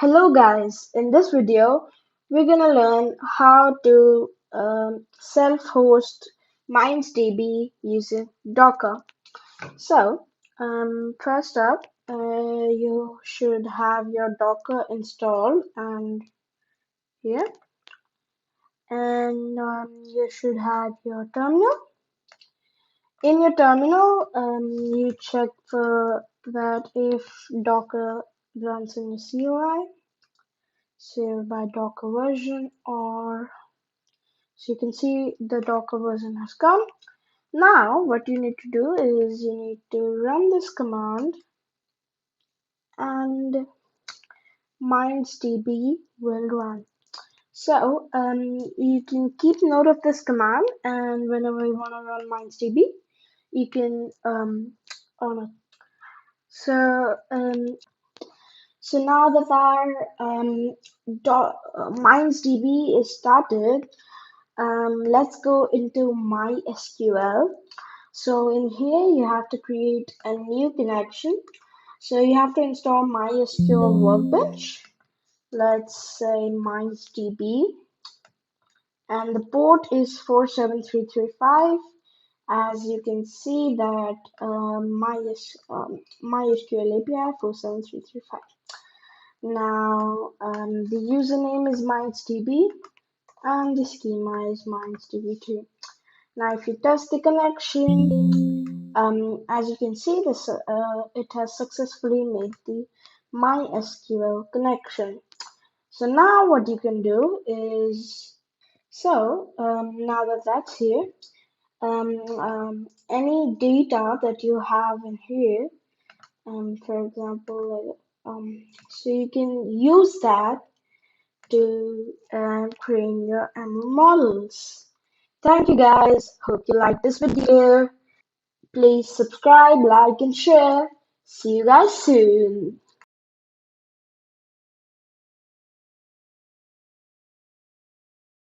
Hello guys, in this video we're gonna learn how to self-host MindsDB using Docker. So first up, you should have your Docker installed and here, and you should have your terminal. In your terminal, you check for that if Docker runs in your COI. Saved by Docker version, or so you can see the Docker version has come. Now what you need to do is you need to run this command and MindsDB will run. So you can keep note of this command, and whenever you want to run MindsDB you can on it. So so now that our MindsDB is started, let's go into MySQL. So in here you have to create a new connection. So you have to install MySQL Workbench. Let's say MindsDB, and the port is 47335. As you can see that MySQL API 47335. Now the username is MindsDB and the schema is MindsDB2. Now if you test the connection, as you can see, it has successfully made the MySQL connection. So now what you can do is, now that that's here, any data that you have in here, for example, so you can use that to train your ML models. Thank you guys. Hope you like this video. Please subscribe, like, and share. See you guys soon.